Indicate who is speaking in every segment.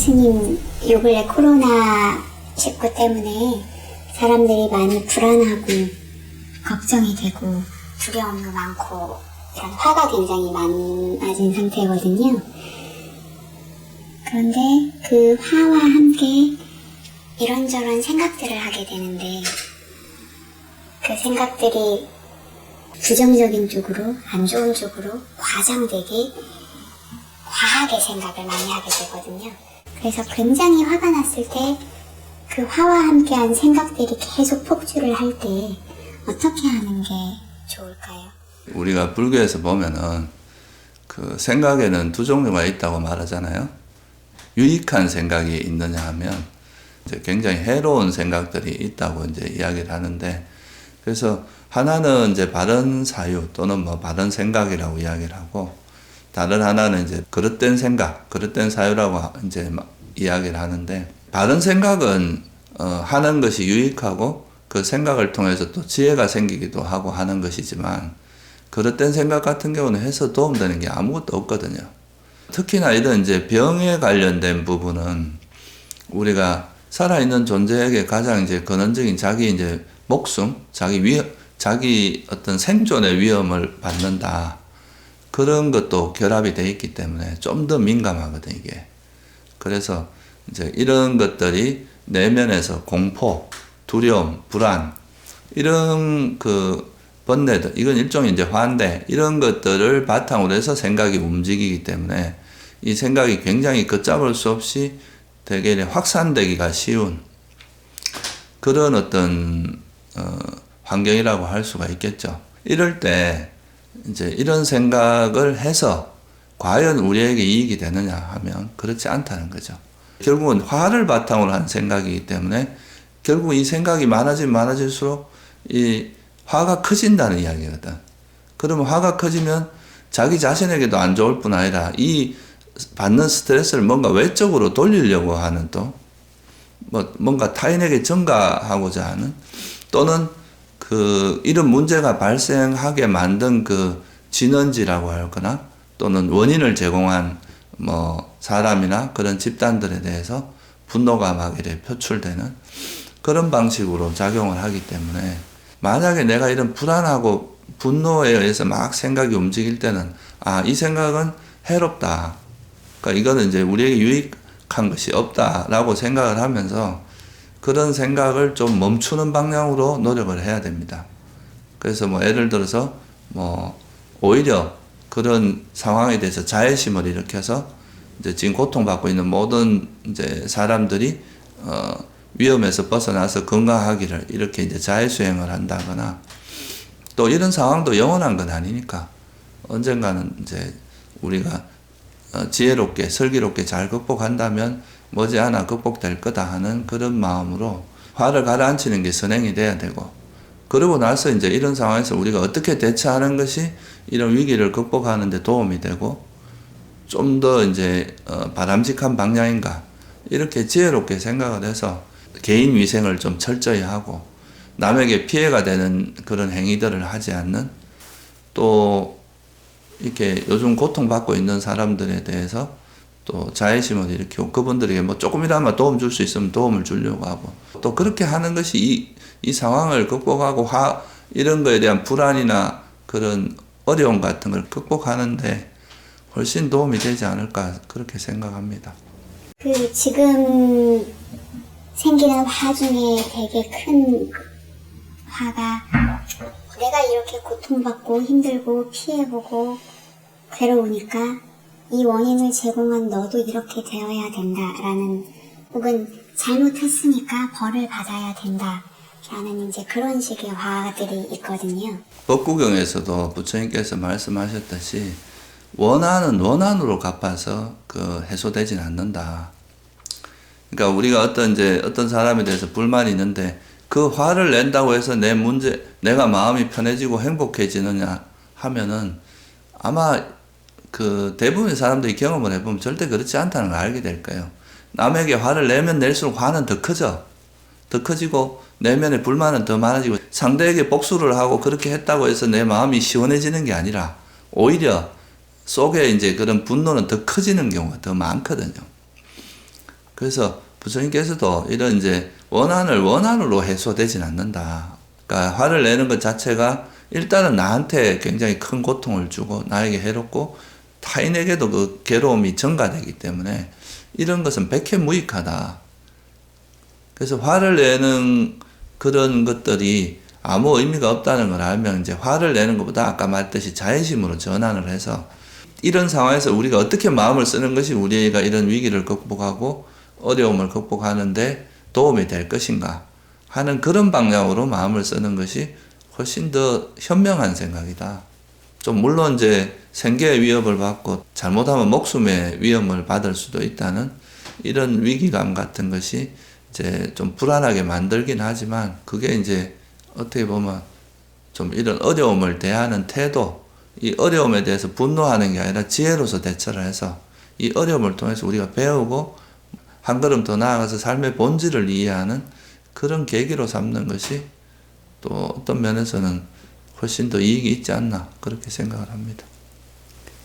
Speaker 1: 스님, 요 근래 코로나19 때문에 사람들이 많이 불안하고 걱정이 되고 두려움도 많고 이런 화가 굉장히 많아진 상태거든요. 그런데 그 화와 함께 이런저런 생각들을 하게 되는데 그 생각들이 부정적인 쪽으로, 안 좋은 쪽으로 과장되게 과하게 생각을 많이 하게 되거든요. 그래서 굉장히 화가 났을 때 그 화와 함께한 생각들이 계속 폭주를 할 때 어떻게 하는 게 좋을까요?
Speaker 2: 우리가 불교에서 보면은 그 생각에는 두 종류가 있다고 말하잖아요. 유익한 생각이 있느냐 하면 이제 굉장히 해로운 생각들이 있다고 이제 이야기를 하는데, 그래서 하나는 이제 바른 사유 또는 뭐 바른 생각이라고 이야기를 하고, 다른 하나는 이제 그릇된 생각, 그릇된 사유라고 이제 이야기를 하는데, 바른 생각은 하는 것이 유익하고 그 생각을 통해서 또 지혜가 생기기도 하고 하는 것이지만, 그릇된 생각 같은 경우는 해서 도움되는 게 아무것도 없거든요. 특히나 이런 이제 병에 관련된 부분은 우리가 살아있는 존재에게 가장 이제 근원적인 자기 이제 목숨, 자기 어떤 생존의 위험을 받는다. 그런 것도 결합이 되어 있기 때문에 좀 더 민감하거든, 이게. 그래서 이제 이런 것들이 내면에서 공포, 두려움, 불안, 이런 그 번뇌들, 이건 일종의 이제 환대, 이런 것들을 바탕으로 해서 생각이 움직이기 때문에 이 생각이 굉장히 걷잡을 수 없이 되게 확산되기가 쉬운 그런 어떤 환경이라고 할 수가 있겠죠. 이럴 때 이제 이런 생각을 해서 과연 우리에게 이익이 되느냐 하면 그렇지 않다는 거죠. 결국은 화를 바탕으로 한 생각이기 때문에 결국 이 생각이 많아지면 많아질수록 이 화가 커진다는 이야기거든. 그러면 화가 커지면 자기 자신에게도 안 좋을 뿐 아니라 이 받는 스트레스를 뭔가 외적으로 돌리려고 하는 또 뭔가 타인에게 전가하고자 하는, 또는 그 이런 문제가 발생하게 만든 그 진원지라고 할거나 또는 원인을 제공한 뭐 사람이나 그런 집단들에 대해서 분노가 막 이렇게 표출되는 그런 방식으로 작용을 하기 때문에, 만약에 내가 이런 불안하고 분노에 의해서 막 생각이 움직일 때는 이 생각은 해롭다. 그러니까 이거는 이제 우리에게 유익한 것이 없다라고 생각을 하면서 그런 생각을 좀 멈추는 방향으로 노력을 해야 됩니다. 그래서 뭐 예를 들어서 뭐 오히려 그런 상황에 대해서 자애심을 일으켜서 이제 지금 고통받고 있는 모든 이제 사람들이 위험에서 벗어나서 건강하기를 이렇게 이제 자애수행을 한다거나, 또 이런 상황도 영원한 건 아니니까 언젠가는 이제 우리가 지혜롭게 슬기롭게 잘 극복한다면 머지않아 극복될 거다 하는 그런 마음으로 화를 가라앉히는 게 선행이 돼야 되고, 그러고 나서 이제 이런 상황에서 우리가 어떻게 대처하는 것이 이런 위기를 극복하는 데 도움이 되고 좀 더 이제 바람직한 방향인가, 이렇게 지혜롭게 생각을 해서 개인 위생을 좀 철저히 하고 남에게 피해가 되는 그런 행위들을 하지 않는, 또 이렇게 요즘 고통받고 있는 사람들에 대해서 또 자애심을 일으키고 그분들에게 뭐 조금이나마 도움 줄 수 있으면 도움을 주려고 하고, 또 그렇게 하는 것이 이 상황을 극복하고 이런 거에 대한 불안이나 그런 어려움 같은 걸 극복하는데 훨씬 도움이 되지 않을까 그렇게 생각합니다.
Speaker 1: 그 지금 생기는 화 중에 되게 큰 화가 내가 이렇게 고통받고 힘들고 피해보고 괴로우니까 이 원인을 제공한 너도 이렇게 되어야 된다라는, 혹은 잘못했으니까 벌을 받아야 된다라는 이제 그런 식의 화들이 있거든요.
Speaker 2: 법구경에서도 부처님께서 말씀하셨듯이 원한은 원한으로 갚아서 해소되진 않는다. 그러니까 우리가 어떤 사람에 대해서 불만이 있는데 그 화를 낸다고 해서 내가 마음이 편해지고 행복해지느냐 하면은 아마 그 대부분의 사람들이 경험을 해보면 절대 그렇지 않다는 걸 알게 될 거예요. 남에게 화를 내면 낼수록 화는 더 커져. 더 커지고 내면의 불만은 더 많아지고, 상대에게 복수를 하고 그렇게 했다고 해서 내 마음이 시원해지는 게 아니라 오히려 속에 이제 그런 분노는 더 커지는 경우가 더 많거든요. 그래서 부처님께서도 이런 이제 원한을 원한으로 해소되진 않는다. 그러니까 화를 내는 것 자체가 일단은 나한테 굉장히 큰 고통을 주고 나에게 해롭고 타인에게도 그 괴로움이 전가되기 때문에 이런 것은 백해무익하다. 그래서 화를 내는 그런 것들이 아무 의미가 없다는 걸 알면 이제 화를 내는 것보다 아까 말했듯이 자애심으로 전환을 해서 이런 상황에서 우리가 어떻게 마음을 쓰는 것이 우리가 이런 위기를 극복하고 어려움을 극복하는데 도움이 될 것인가 하는 그런 방향으로 마음을 쓰는 것이 훨씬 더 현명한 생각이다. 좀 물론 이제 생계의 위협을 받고 잘못하면 목숨의 위험을 받을 수도 있다는 이런 위기감 같은 것이 이제 좀 불안하게 만들긴 하지만 그게 이제 어떻게 보면 좀 이런 어려움을 대하는 태도, 이 어려움에 대해서 분노하는 게 아니라 지혜로서 대처를 해서 이 어려움을 통해서 우리가 배우고 한 걸음 더 나아가서 삶의 본질을 이해하는 그런 계기로 삼는 것이 또 어떤 면에서는 훨씬 더 이익이 있지 않나 그렇게 생각을 합니다.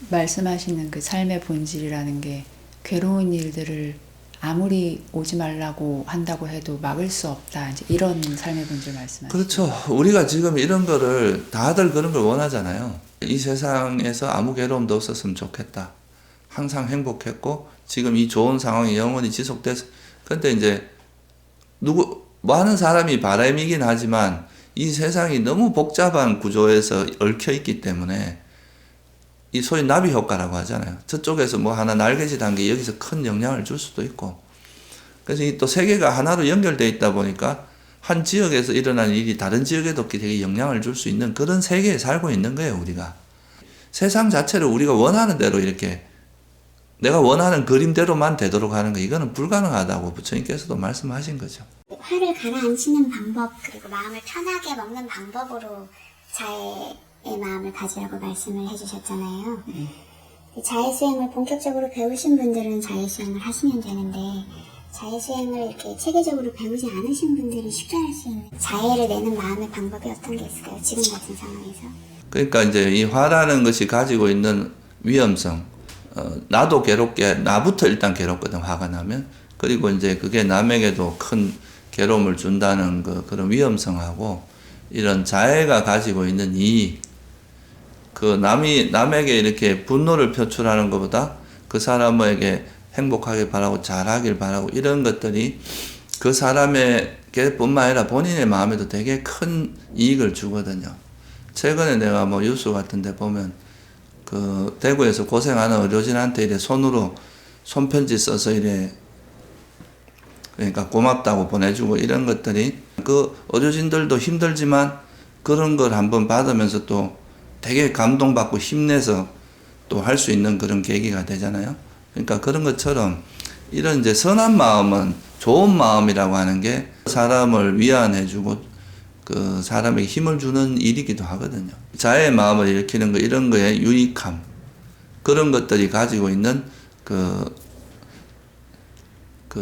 Speaker 3: 말씀하시는 그 삶의 본질이라는 게 괴로운 일들을 아무리 오지 말라고 한다고 해도 막을 수 없다. 이제 이런 삶의 본질 말씀하시죠.
Speaker 2: 그렇죠. 우리가 지금 이런 거를 다들 그런 걸 원하잖아요. 이 세상에서 아무 괴로움도 없었으면 좋겠다. 항상 행복했고 지금 이 좋은 상황이 영원히 지속돼서 근데 이제 많은 사람이 바람이긴 하지만 이 세상이 너무 복잡한 구조에서 얽혀 있기 때문에 이 소위 나비 효과라고 하잖아요. 저쪽에서 뭐 하나 날개짓 한 게 여기서 큰 영향을 줄 수도 있고. 그래서 이 또 세계가 하나로 연결되어 있다 보니까 한 지역에서 일어난 일이 다른 지역에도 되게 영향을 줄 수 있는 그런 세계에 살고 있는 거예요, 우리가. 세상 자체를 우리가 원하는 대로 이렇게 내가 원하는 그림대로만 되도록 하는 거 이거는 불가능하다고 부처님께서도 말씀하신 거죠.
Speaker 1: 화를 가라앉히는 방법 그리고 마음을 편하게 먹는 방법으로 자애의 마음을 가지라고 말씀을 해주셨잖아요. 자애 수행을 본격적으로 배우신 분들은 자애 수행을 하시면 되는데 자애 수행을 이렇게 체계적으로 배우지 않으신 분들이 쉽게 할 수 있는 자애를 내는 마음의 방법이 어떤 게 있을까요? 지금 같은 상황에서.
Speaker 2: 그러니까 이제 이 화라는 것이 가지고 있는 위험성, 나도 괴롭게 나부터 일단 괴롭거든 화가 나면. 그리고 이제 그게 남에게도 큰 괴로움을 준다는 그런 위험성하고 이런 자애가 가지고 있는 이익, 그 남에게 이렇게 분노를 표출하는 것보다 그 사람에게 행복하길 바라고 잘하길 바라고 이런 것들이 그 사람에게 뿐만 아니라 본인의 마음에도 되게 큰 이익을 주거든요. 최근에 내가 뭐 뉴스 같은 데 보면 그 대구에서 고생하는 의료진한테 이래 손으로 손편지 써서 이래 그러니까 고맙다고 보내주고 이런 것들이 그 의료진들도 힘들지만 그런 걸 한번 받으면서 또 되게 감동받고 힘내서 또 할 수 있는 그런 계기가 되잖아요. 그러니까 그런 것처럼 이런 이제 선한 마음은 좋은 마음이라고 하는 게 사람을 위안해주고 그 사람에게 힘을 주는 일이기도 하거든요. 자애의 마음을 일으키는 거 이런 거에 유익함 그런 것들이 가지고 있는 그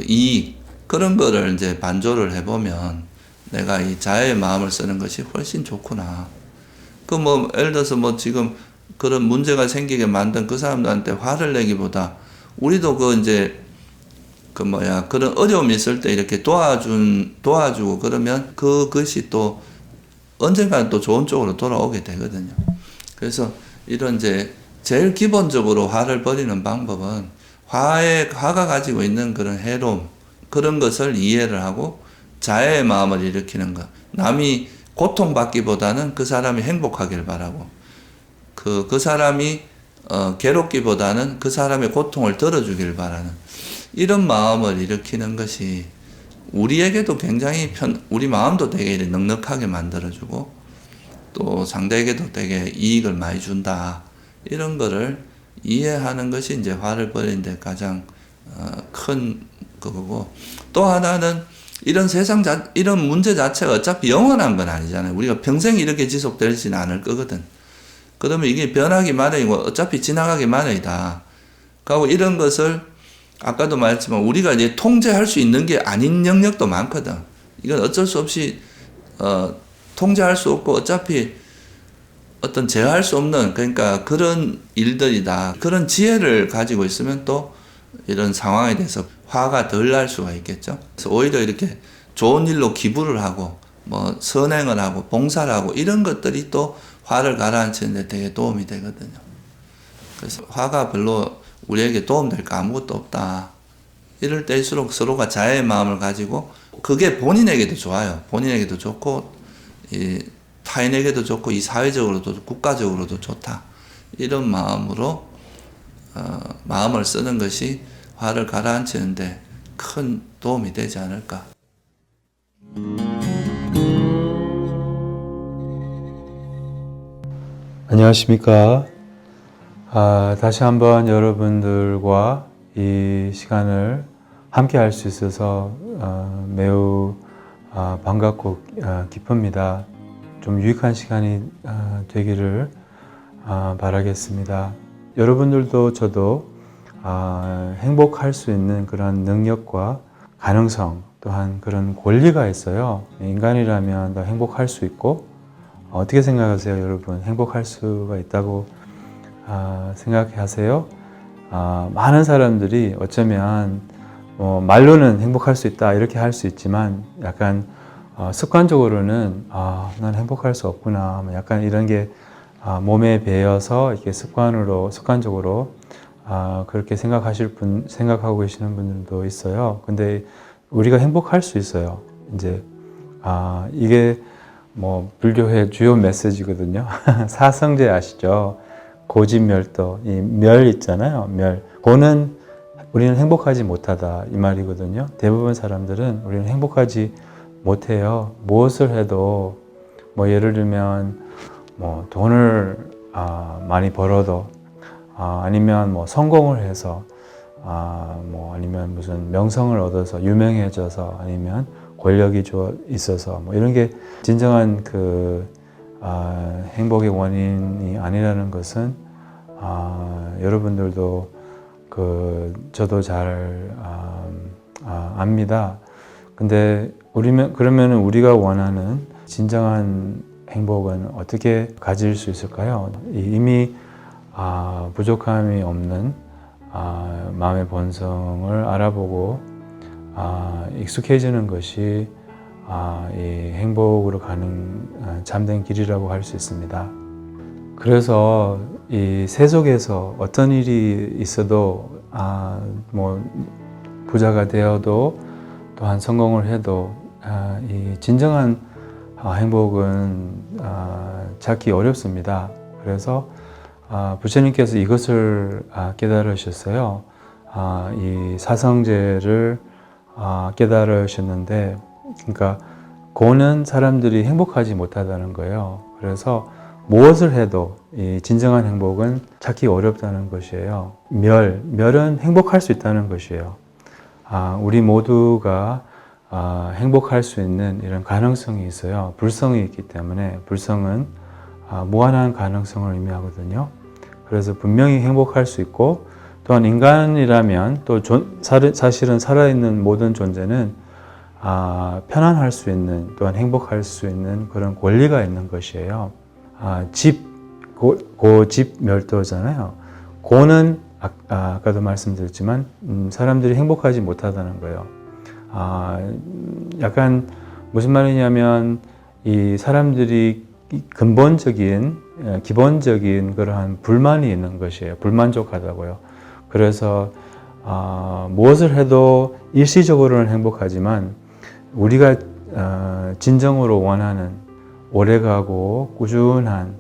Speaker 2: 이익 그런 거를 이제 반조를 해보면 내가 이 자애의 마음을 쓰는 것이 훨씬 좋구나. 그 뭐 예를 들어서 뭐 지금 그런 문제가 생기게 만든 그 사람들한테 화를 내기보다 우리도 그런 어려움이 있을 때 이렇게 도와주고 그러면 그것이 또 언젠가는 또 좋은 쪽으로 돌아오게 되거든요. 그래서 이런 이제 제일 기본적으로 화를 버리는 방법은 화가 가지고 있는 그런 해로움, 그런 것을 이해를 하고 자애의 마음을 일으키는 것. 남이 고통받기보다는 그 사람이 행복하길 바라고, 그 사람이 괴롭기보다는 그 사람의 고통을 덜어주길 바라는 이런 마음을 일으키는 것이 우리에게도 굉장히 우리 마음도 되게 넉넉하게 만들어주고 또 상대에게도 되게 이익을 많이 준다. 이런 거를 이해하는 것이 이제 화를 버리는 데 가장 큰 거고, 또 하나는 이런 이런 문제 자체가 어차피 영원한 건 아니잖아요. 우리가 평생 이렇게 지속되지는 않을 거거든. 그러면 이게 변하기 마련이고 어차피 지나가기 마련이다. 그리고 이런 것을 아까도 말했지만 우리가 이제 통제할 수 있는 게 아닌 영역도 많거든. 이건 어쩔 수 없이 통제할 수 없고 어차피 어떤 제어할 수 없는 그러니까 그런 일들이다. 그런 지혜를 가지고 있으면 또 이런 상황에 대해서 화가 덜 날 수가 있겠죠. 그래서 오히려 이렇게 좋은 일로 기부를 하고 뭐 선행을 하고 봉사를 하고 이런 것들이 또 화를 가라앉히는데 되게 도움이 되거든요. 그래서 화가 별로 우리에게 도움될 거 아무것도 없다. 이럴 때일수록 서로가 자애의 마음을 가지고 그게 본인에게도 좋아요. 본인에게도 좋고 이 타인에게도 좋고 이 사회적으로도 국가적으로도 좋다. 이런 마음으로 마음을 쓰는 것이 화를 가라앉히는데 큰 도움이 되지 않을까.
Speaker 4: 안녕하십니까. 다시 한번 여러분들과 이 시간을 함께 할 수 있어서 매우 반갑고 기쁩니다. 좀 유익한 시간이 되기를 바라겠습니다. 여러분들도 저도 행복할 수 있는 그런 능력과 가능성 또한 그런 권리가 있어요. 인간이라면 더 행복할 수 있고 어떻게 생각하세요, 여러분? 행복할 수가 있다고 생각하세요? 많은 사람들이 어쩌면 말로는 행복할 수 있다 이렇게 할 수 있지만 약간 습관적으로는 난 행복할 수 없구나 약간 이런 게 몸에 배어서 이렇게 습관적으로 그렇게 생각하고 계시는 분들도 있어요. 근데 우리가 행복할 수 있어요. 이제 이게 뭐 불교의 주요 메시지거든요. 사성제 아시죠? 고집멸도, 이 멸 있잖아요. 멸. 고는 우리는 행복하지 못하다 이 말이거든요. 대부분 사람들은 우리는 행복하지 못해요. 무엇을 해도 뭐 예를 들면 뭐 돈을 많이 벌어도 아니면 뭐 성공을 해서 뭐 아니면 무슨 명성을 얻어서 유명해져서 아니면 권력이 있어서 뭐 이런 게 진정한 그 행복의 원인이 아니라는 것은 여러분들도 저도 잘 압니다. 근데 그러면 우리가 원하는 진정한 행복은 어떻게 가질 수 있을까요? 이미 부족함이 없는 마음의 본성을 알아보고 익숙해지는 것이 이 행복으로 가는 참된 길이라고 할 수 있습니다. 그래서 이 세속에서 어떤 일이 있어도 뭐 부자가 되어도 또한 성공을 해도 이 진정한 행복은 찾기 어렵습니다. 그래서 부처님께서 이것을 깨달으셨어요. 이 사성제를 깨달으셨는데, 그러니까 고는 사람들이 행복하지 못하다는 거예요. 그래서 무엇을 해도 이 진정한 행복은 찾기 어렵다는 것이에요. 멸은 행복할 수 있다는 것이에요. 우리 모두가 행복할 수 있는 이런 가능성이 있어요. 불성이 있기 때문에 불성은 무한한 가능성을 의미하거든요. 그래서 분명히 행복할 수 있고 또한 인간이라면 또 사실은 살아있는 모든 존재는 편안할 수 있는 또한 행복할 수 있는 그런 권리가 있는 것이에요. 고집멸도잖아요. 고는 아까도 말씀드렸지만 사람들이 행복하지 못하다는 거예요. 약간 무슨 말이냐면 이 사람들이 기본적인 그러한 불만이 있는 것이에요. 불만족하다고요. 그래서 무엇을 해도 일시적으로는 행복하지만 우리가 진정으로 원하는 오래가고 꾸준한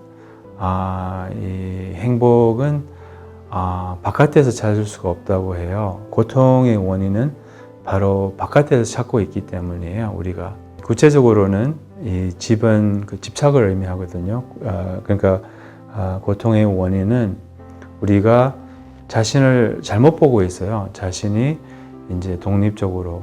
Speaker 4: 이 행복은 바깥에서 찾을 수가 없다고 해요. 고통의 원인은 바로 바깥에서 찾고 있기 때문이에요. 우리가 구체적으로는 이 집은 그 집착을 의미하거든요. 그러니까 고통의 원인은 우리가 자신을 잘못 보고 있어요. 자신이 이제 독립적으로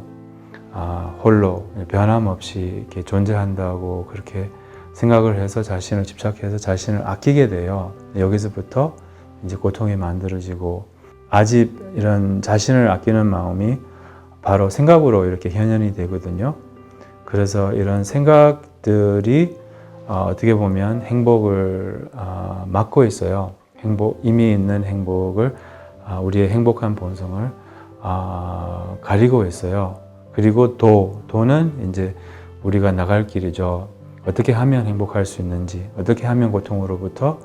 Speaker 4: 홀로 변함없이 이렇게 존재한다고 그렇게 생각을 해서 자신을 집착해서 자신을 아끼게 돼요. 여기서부터 이제 고통이 만들어지고 아집 이런 자신을 아끼는 마음이 바로 생각으로 이렇게 현현이 되거든요. 그래서 이런 생각들이 어떻게 보면 행복을 막고 있어요. 이미 있는 행복을 우리의 행복한 본성을 가리고 있어요. 그리고 도는 이제 우리가 나갈 길이죠. 어떻게 하면 행복할 수 있는지, 어떻게 하면 고통으로부터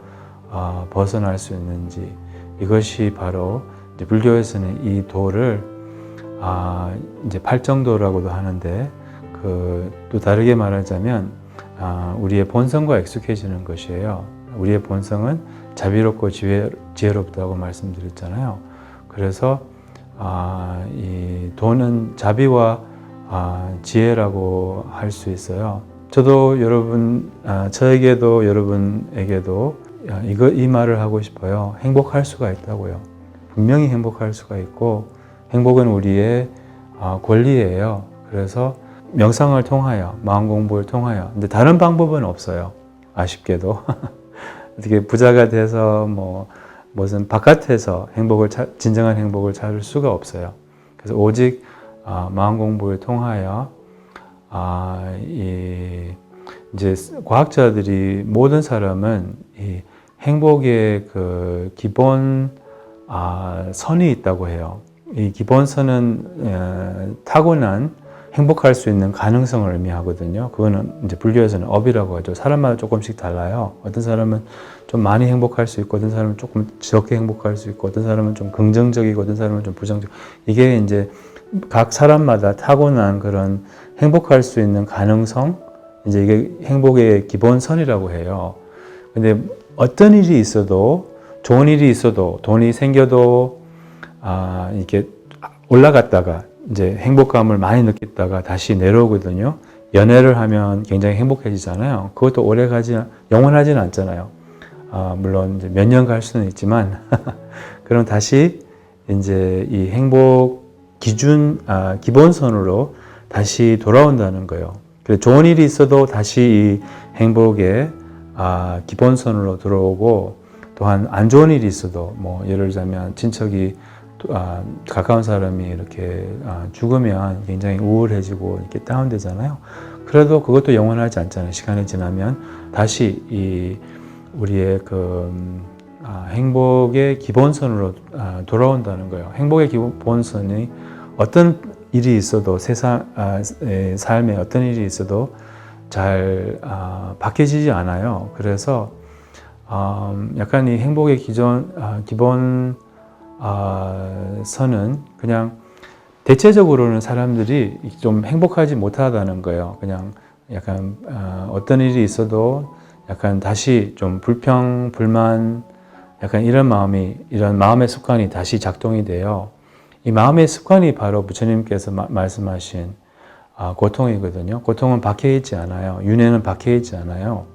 Speaker 4: 벗어날 수 있는지, 이것이 바로 이제 불교에서는 이 도를 이제 팔정도라고도 하는데, 또 다르게 말하자면 우리의 본성과 익숙해지는 것이에요. 우리의 본성은 자비롭고 지혜롭다고 말씀드렸잖아요. 그래서 이 도는 자비와 지혜라고 할 수 있어요. 저도 저에게도 여러분에게도 이 말을 하고 싶어요. 행복할 수가 있다고요. 분명히 행복할 수가 있고, 행복은 우리의 권리예요. 그래서 명상을 통하여, 마음 공부를 통하여, 근데 다른 방법은 없어요. 아쉽게도. 어떻게 부자가 돼서 무슨 바깥에서 진정한 행복을 찾을 수가 없어요. 그래서 오직 마음 공부를 통하여 이제 과학자들이 모든 사람은 이 행복의 그 기본 선이 있다고 해요. 이 기본 선은 타고난 행복할 수 있는 가능성을 의미하거든요. 그거는 이제 불교에서는 업이라고 하죠. 사람마다 조금씩 달라요. 어떤 사람은 좀 많이 행복할 수 있고, 어떤 사람은 조금 적게 행복할 수 있고, 어떤 사람은 좀 긍정적이고, 어떤 사람은 좀 부정적. 이게 이제 각 사람마다 타고난 그런 행복할 수 있는 가능성, 이제 이게 행복의 기본선이라고 해요. 근데 어떤 일이 있어도, 좋은 일이 있어도, 돈이 생겨도 이렇게 올라갔다가 이제 행복감을 많이 느꼈다가 다시 내려오거든요. 연애를 하면 굉장히 행복해지잖아요. 그것도 영원하지는 않잖아요. 물론 이제 몇 년 갈 수는 있지만, 그럼 다시 이제 이 행복 기본선으로 다시 돌아온다는 거예요. 그래서 좋은 일이 있어도 다시 이 행복의 기본선으로 들어오고, 또한 안 좋은 일이 있어도 예를 들자면 친척이 가까운 사람이 이렇게 죽으면 굉장히 우울해지고 이렇게 다운되잖아요. 그래도 그것도 영원하지 않잖아요. 시간이 지나면 다시 우리의 행복의 기본선으로 돌아온다는 거예요. 행복의 기본선이 어떤 일이 있어도 삶에 어떤 일이 있어도 잘 바뀌어지지 않아요. 그래서 약간 이 행복의 기본 선은 그냥 대체적으로는 사람들이 좀 행복하지 못하다는 거예요. 그냥 약간 어떤 일이 있어도 약간 다시 좀 불평, 불만, 약간 이런 마음의 습관이 다시 작동이 돼요. 이 마음의 습관이 바로 부처님께서 말씀하신 고통이거든요. 고통은 박혀있지 않아요. 윤회는 박혀있지 않아요.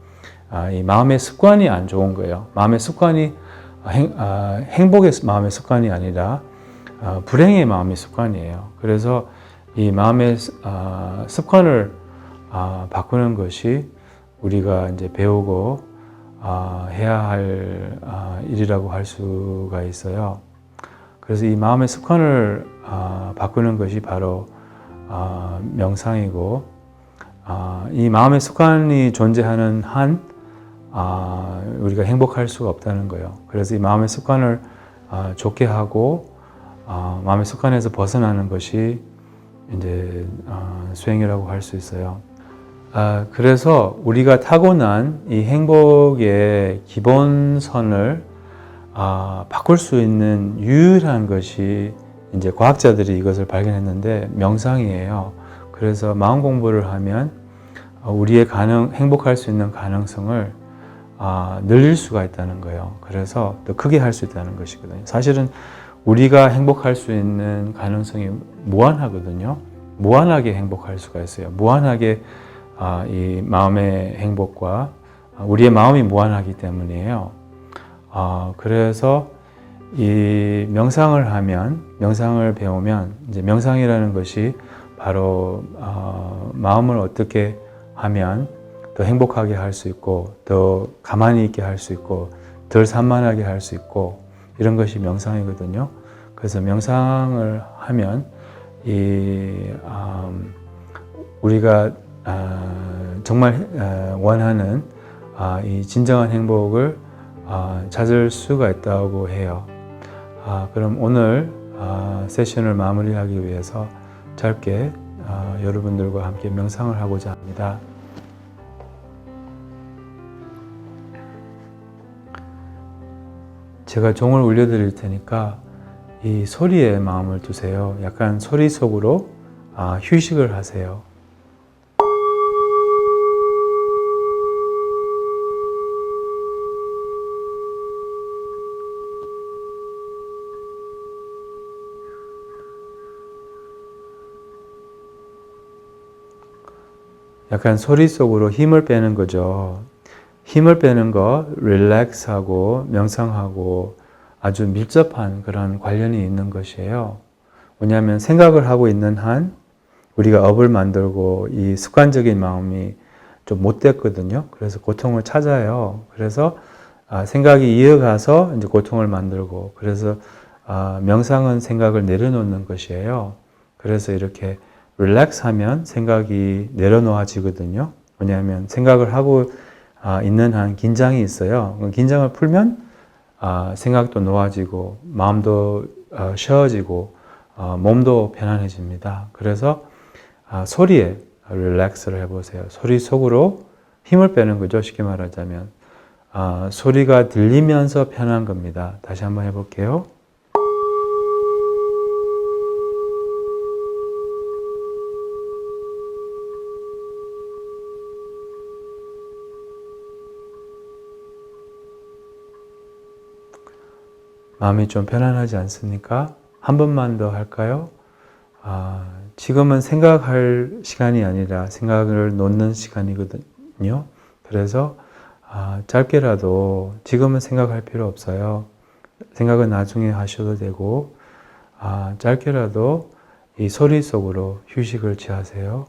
Speaker 4: 이 마음의 습관이 안 좋은 거예요. 마음의 습관이 행복의 마음의 습관이 아니라 불행의 마음의 습관이에요. 그래서 이 마음의 습관을 바꾸는 것이 우리가 이제 배우고 해야 할 일이라고 할 수가 있어요. 그래서 이 마음의 습관을 바꾸는 것이 바로 명상이고, 이 마음의 습관이 존재하는 한 우리가 행복할 수가 없다는 거예요. 그래서 이 마음의 습관을 좋게 하고 마음의 습관에서 벗어나는 것이 이제 수행이라고 할 수 있어요. 그래서 우리가 타고난 이 행복의 기본선을 바꿀 수 있는 유일한 것이 이제 과학자들이 이것을 발견했는데 명상이에요. 그래서 마음 공부를 하면 우리의 행복할 수 있는 가능성을 늘릴 수가 있다는 거예요. 그래서 더 크게 할 수 있다는 것이거든요. 사실은 우리가 행복할 수 있는 가능성이 무한하거든요. 무한하게 행복할 수가 있어요. 무한하게 이 마음의 행복과 우리의 마음이 무한하기 때문이에요. 그래서 이 명상을 배우면 이제 명상이라는 것이 바로 마음을 어떻게 하면 더 행복하게 할 수 있고, 더 가만히 있게 할 수 있고, 덜 산만하게 할 수 있고, 이런 것이 명상이거든요. 그래서 명상을 하면 우리가 정말 원하는 이 진정한 행복을 찾을 수가 있다고 해요. 그럼 오늘 세션을 마무리하기 위해서 짧게 여러분들과 함께 명상을 하고자 합니다. 제가 종을 울려드릴 테니까 이 소리에 마음을 두세요. 약간 소리 속으로 휴식을 하세요. 약간 소리 속으로 힘을 빼는 거죠. 힘을 빼는 거, 릴렉스하고 명상하고 아주 밀접한 그런 관련이 있는 것이에요. 왜냐하면 생각을 하고 있는 한 우리가 업을 만들고 이 습관적인 마음이 좀 못됐거든요. 그래서 고통을 찾아요. 그래서 생각이 이어가서 이제 고통을 만들고, 그래서 명상은 생각을 내려놓는 것이에요. 그래서 이렇게 릴렉스하면 생각이 내려놓아지거든요. 왜냐하면 생각을 하고 있는 한 긴장이 있어요. 긴장을 풀면 생각도 놓아지고 마음도 쉬어지고 몸도 편안해집니다. 그래서 소리에 릴렉스를 해보세요. 소리 속으로 힘을 빼는 거죠. 쉽게 말하자면 소리가 들리면서 편한 겁니다. 다시 한번 해볼게요. 마음이 좀 편안하지 않습니까? 한 번만 더 할까요? 지금은 생각할 시간이 아니라 생각을 놓는 시간이거든요. 그래서 짧게라도 지금은 생각할 필요 없어요. 생각은 나중에 하셔도 되고 짧게라도 이 소리 속으로 휴식을 취하세요.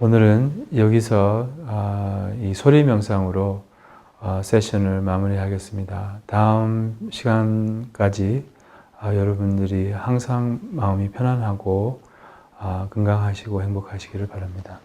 Speaker 4: 오늘은 여기서 이 소리 명상으로 세션을 마무리하겠습니다. 다음 시간까지 여러분들이 항상 마음이 편안하고 건강하시고 행복하시기를 바랍니다.